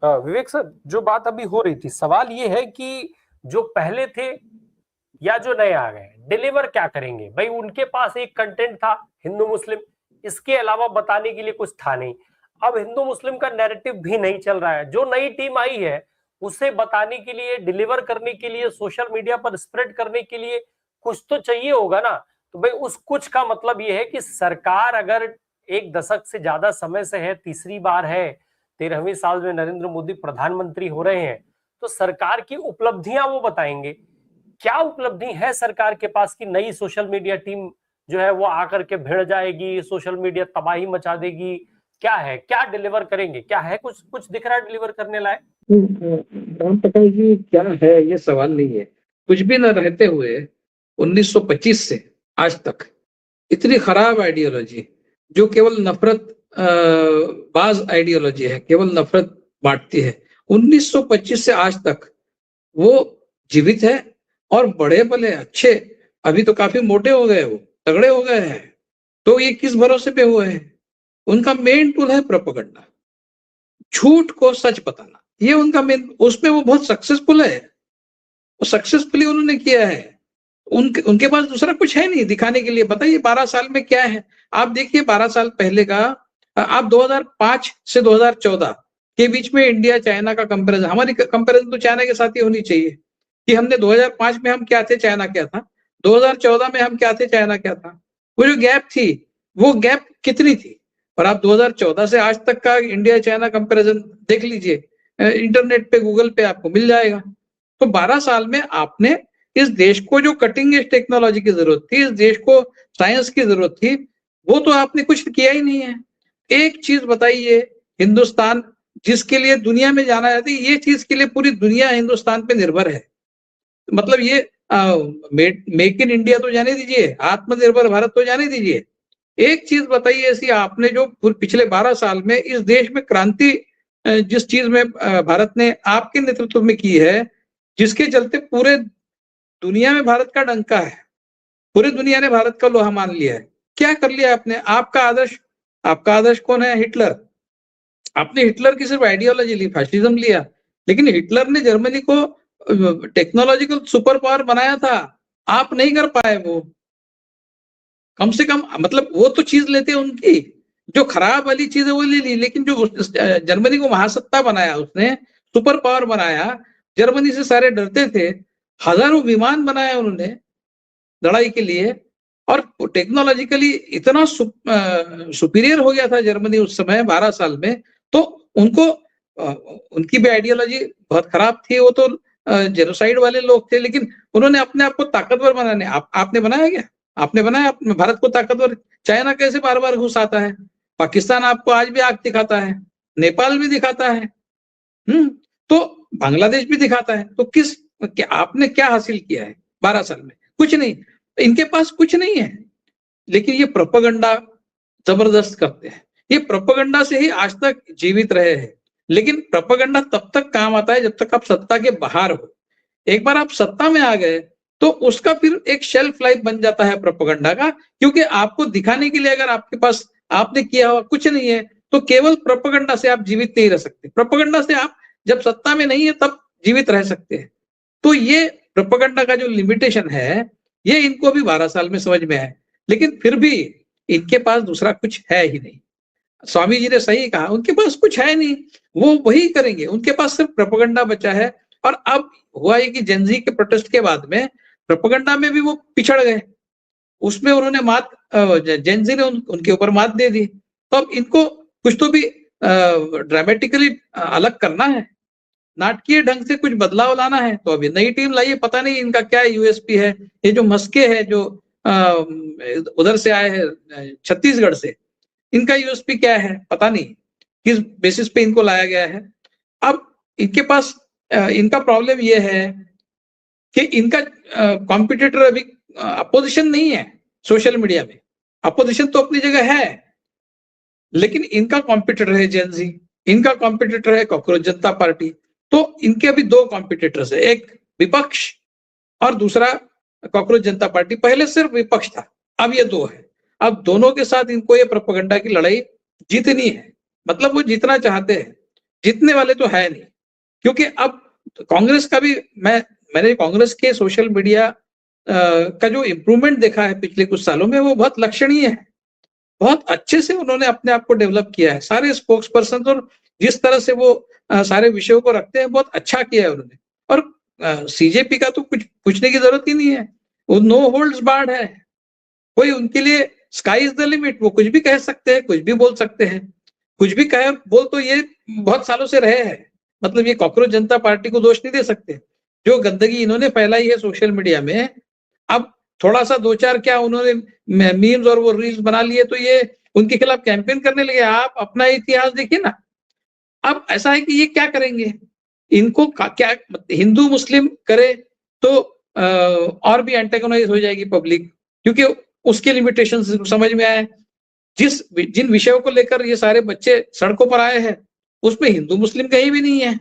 विवेक sir, जो बात अभी हो रही थी, सवाल ये है कि जो पहले थे या जो नए आ गए, डिलीवर क्या करेंगे? भाई उनके पास एक कंटेंट था हिंदू मुस्लिम, इसके अलावा बताने के लिए कुछ था नहीं। अब हिंदू मुस्लिम का नैरेटिव भी नहीं चल रहा है। जो नई टीम आई है उसे बताने के लिए, डिलीवर करने के लिए, सोशल मीडिया पर स्प्रेड करने के लिए कुछ तो चाहिए होगा ना। तो भाई उस कुछ का मतलब ये है कि सरकार अगर एक दशक से ज्यादा समय से है, तीसरी बार है, 13वें साल में नरेंद्र मोदी प्रधानमंत्री हो रहे हैं, तो सरकार की उपलब्धियां वो बताएंगे। क्या उपलब्धि है सरकार के पास की नई सोशल मीडिया टीम जो है वो आकर के भिड़ जाएगी, सोशल मीडिया तबाही मचा देगी? क्या है, क्या डिलीवर करेंगे? क्या है कुछ कुछ दिख रहा है डिलीवर करने लायक? राम प्रकाश जी, क्या है ये सवाल नहीं है। कुछ भी न रहते हुए 1925 से आज तक इतनी खराब आइडियोलॉजी, जो केवल नफरत बाज आइडियोलॉजी है, केवल नफरत बांटती है, 1925 से आज तक वो जीवित है। और बड़े भले अच्छे, अभी तो काफी मोटे हो गए, वो तगड़े हो गए हैं। तो ये किस भरोसे पे हुए हैं? उनका मेन टूल है प्रोपेगेंडा, झूठ को सच बताना। ये उनका मेन, उसमें वो बहुत सक्सेसफुल है, वो सक्सेसफुली उन्होंने किया है। उनके पास दूसरा कुछ है नहीं दिखाने के लिए। बताइए 12 साल में क्या है। आप देखिए 12 साल पहले का, आप 2005 से 2014 के बीच में इंडिया चाइना का कंपैरिजन, हमारी कंपैरिजन तो चाइना के साथ ही होनी चाहिए कि हमने 2005 में हम क्या थे, चाइना क्या था, 2014 में हम क्या थे, चाइना क्या था। वो जो गैप थी, वो गैप कितनी थी। और आप 2014 से आज तक का इंडिया चाइना कंपैरिजन देख लीजिए, इंटरनेट पे, गूगल पे आपको मिल जाएगा। तो 12 साल में आपने इस देश को जो कटिंग एज टेक्नोलॉजी की जरूरत थी, इस देश को साइंस की जरूरत थी, वो तो आपने कुछ किया ही नहीं है। एक चीज बताइए, हिंदुस्तान जिसके लिए दुनिया में जाना जाता है, ये चीज के लिए पूरी दुनिया हिंदुस्तान पे निर्भर है। मतलब ये मेक इन इंडिया तो जाने दीजिए, आत्मनिर्भर भारत तो जाने दीजिए। एक चीज बताइए ऐसी आपने जो पिछले 12 साल में इस देश में क्रांति, जिस चीज में भारत ने आपके नेतृत्व में की है, जिसके चलते पूरे दुनिया में भारत का डंका है, पूरी दुनिया ने भारत का लोहा मान लिया है। क्या कर लिया आपने? आपका आदर्श कौन है? हिटलर। आपने हिटलर की सिर्फ आइडियोलॉजी ली, फासिज्म लिया, लेकिन हिटलर ने जर्मनी को टेक्नोलॉजिकल सुपर पावर बनाया था, आप नहीं कर पाए। वो कम से कम, मतलब वो तो चीज लेते उनकी, जो खराब वाली चीज है वो ले ली, लेकिन जो जर्मनी को महासत्ता बनाया, उसने सुपर पावर बनाया, जर्मनी से सारे डरते थे, हजारों विमान बनाए उन्होंने लड़ाई के लिए। और टेक्नोलॉजिकली इतना सुपीरियर हो गया था जर्मनी उस समय 12 साल में। तो उनको उनकी भी आइडियोलॉजी बहुत खराब थी, वो तो जेनोसाइड वाले लोग थे, लेकिन उन्होंने अपने आप को ताकतवर बनाने, आपने बनाया क्या? आपने बनाया भारत को ताकतवर? चाइना कैसे बार बार घुस आता है, पाकिस्तान आपको आज भी आग दिखाता है, नेपाल भी दिखाता है, तो बांग्लादेश भी दिखाता है। तो आपने क्या हासिल किया है 12 साल में? कुछ नहीं। इनके पास कुछ नहीं है, लेकिन ये प्रोपेगेंडा जबरदस्त करते हैं। ये प्रोपेगेंडा से ही आज तक जीवित रहे हैं। लेकिन प्रोपेगेंडा तब तक काम आता है जब तक आप सत्ता के बाहर हो। एक बार आप सत्ता में आ गए तो उसका फिर एक शेल्फ लाइफ बन जाता है प्रोपेगेंडा का, क्योंकि आपको दिखाने के लिए अगर आपके पास आपने किया हुआ कुछ नहीं है, तो केवल प्रोपेगेंडा से आप जीवित नहीं रह सकते। प्रोपेगेंडा से आप जब सत्ता में नहीं है तब जीवित रह सकते हैं। तो ये प्रोपेगेंडा का जो लिमिटेशन है, ये इनको भी 12 साल में समझ में है, लेकिन फिर भी इनके पास दूसरा कुछ है ही नहीं। स्वामी जी ने सही कहा, उनके पास कुछ है नहीं, वो वही करेंगे, उनके पास सिर्फ प्रोपेगेंडा बचा है। और अब हुआ है कि जेनजी के प्रोटेस्ट के बाद में प्रोपेगेंडा में भी वो पिछड़ गए, उसमें उन्होंने जेनजी ने उनके ऊपर मात दे दी। तो अब इनको कुछ तो भी ड्रामेटिकली अलग करना है, नाटकीय ढंग से कुछ बदलाव लाना है। तो अभी नई टीम लाइए, पता नहीं इनका क्या यूएसपी है। ये जो मस्के है, जो उधर से आए हैं छत्तीसगढ़ से, इनका यूएसपी क्या है पता नहीं, किस बेसिस पे इनको लाया गया है। अब इनके पास इनका प्रॉब्लम ये है कि इनका कॉम्पिटिटर अभी अपोजिशन नहीं है सोशल मीडिया में। अपोजिशन तो अपनी जगह है, लेकिन इनका कॉम्पिटिटर है जेनजी, इनका कॉम्पिटिटर है कॉकरोच जनता पार्टी। तो इनके अभी दो कॉम्पिटिटर्स है, एक विपक्ष और दूसरा कॉकरोच जनता पार्टी। पहले सिर्फ विपक्ष था, अब ये दो है। अब दोनों के साथ इनको ये प्रोपेगेंडा की लड़ाई जीतनी है, मतलब वो जीतना चाहते हैं। जीतने वाले तो है नहीं, क्योंकि अब कांग्रेस का भी मैंने कांग्रेस के सोशल मीडिया का जो इम्प्रूवमेंट देखा है पिछले कुछ सालों में, वो बहुत लक्षणीय है। बहुत अच्छे से उन्होंने अपने आप को डेवलप किया है, सारे स्पोक्स पर्सन, और जिस तरह से वो सारे विषयों को रखते हैं, बहुत अच्छा किया है उन्होंने। और सीजेपी का तो कुछ पूछने की जरूरत ही नहीं है, वो नो होल्ड्स बार्ड है, कोई उनके लिए स्काई इज द लिमिट, वो कुछ भी कह सकते हैं, कुछ भी बोल सकते हैं, कुछ भी कहे बोल, तो ये बहुत सालों से रहे हैं। मतलब ये कॉकरोच जनता पार्टी को दोष नहीं दे सकते, जो गंदगी इन्होंने फैलाई है सोशल मीडिया में। अब थोड़ा सा दो चार क्या उन्होंने मीम्स और वो रील्स बना लिए, तो ये उनके खिलाफ कैंपेन करने लगे। आप अपना इतिहास देखिए ना। अब ऐसा है कि ये क्या करेंगे, इनको क्या हिंदू मुस्लिम करे तो और भी एंटेगोनाइज हो जाएगी पब्लिक, क्योंकि उसके लिमिटेशन समझ में आए। जिन विषयों को लेकर ये सारे बच्चे सड़कों पर आए हैं, उसमें हिंदू मुस्लिम कहीं भी नहीं है,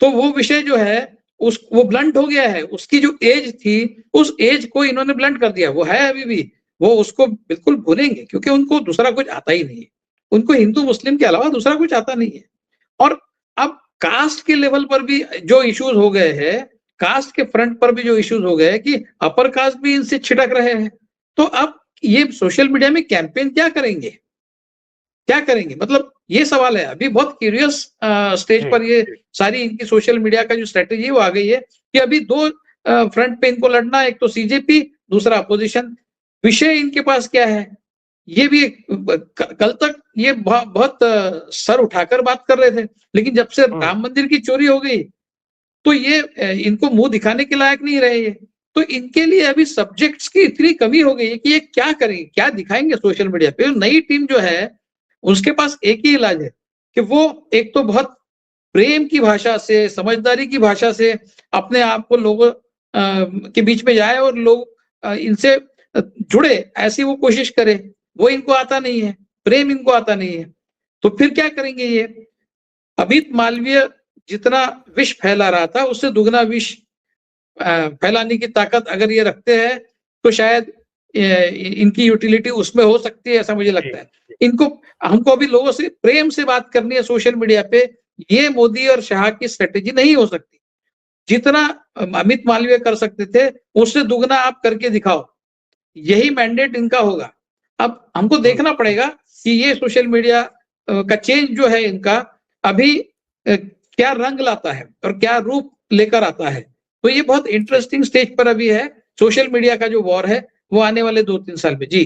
तो वो विषय जो है वो ब्लंट हो गया है। उसकी जो एज थी, उस एज को इन्होंने ब्लंट कर दिया। वो है अभी भी, वो उसको बिल्कुल भूलेंगे, क्योंकि उनको दूसरा कुछ आता ही नहीं है, उनको हिंदू मुस्लिम के अलावा दूसरा कुछ आता नहीं है। और अब कास्ट के लेवल पर भी जो इश्यूज हो गए हैं, कास्ट के फ्रंट पर भी जो इश्यूज हो गए कि अपर कास्ट भी इनसे छिटक रहे हैं, तो अब ये सोशल मीडिया में कैंपेन क्या करेंगे, क्या करेंगे, मतलब ये सवाल है। अभी बहुत क्यूरियस स्टेज पर ये सारी इनकी सोशल मीडिया का जो स्ट्रेटेजी वो आ गई है कि अभी दो फ्रंट पे इनको लड़ना है, एक तो सीजेपी, दूसरा अपोजिशन। विषय इनके पास क्या है, ये भी कल तक ये बहुत सर उठाकर बात कर रहे थे, लेकिन जब से राम मंदिर की चोरी हो गई तो ये इनको मुंह दिखाने के लायक नहीं रहे। तो इनके लिए अभी सब्जेक्ट्स की इतनी कमी हो गई है कि ये क्या करेंगे, क्या दिखाएंगे सोशल मीडिया पे। नई टीम जो है उसके पास एक ही इलाज है कि वो एक तो बहुत प्रेम की भाषा से, समझदारी की भाषा से अपने आप को लोगों के बीच में जाए और लोग इनसे जुड़े, ऐसी वो कोशिश करे। वो इनको आता नहीं है, प्रेम इनको आता नहीं है, तो फिर क्या करेंगे ये। अमित मालवीय जितना विष फैला रहा था, उससे दुगना विष फैलाने की ताकत अगर ये रखते हैं, तो शायद इनकी यूटिलिटी उसमें हो सकती है, ऐसा मुझे लगता है। इनको हमको अभी लोगों से प्रेम से बात करनी है सोशल मीडिया पे, ये मोदी और शाह की स्ट्रेटेजी नहीं हो सकती। जितना अमित मालवीय कर सकते थे, उससे दुगना आप करके दिखाओ, यही मैंडेट इनका होगा। अब हमको देखना पड़ेगा कि ये सोशल मीडिया का चेंज जो है इनका अभी क्या रंग लाता है और क्या रूप लेकर आता है। तो ये बहुत इंटरेस्टिंग स्टेज पर अभी है सोशल मीडिया का जो वॉर है, वो आने वाले 2-3 साल में। जी।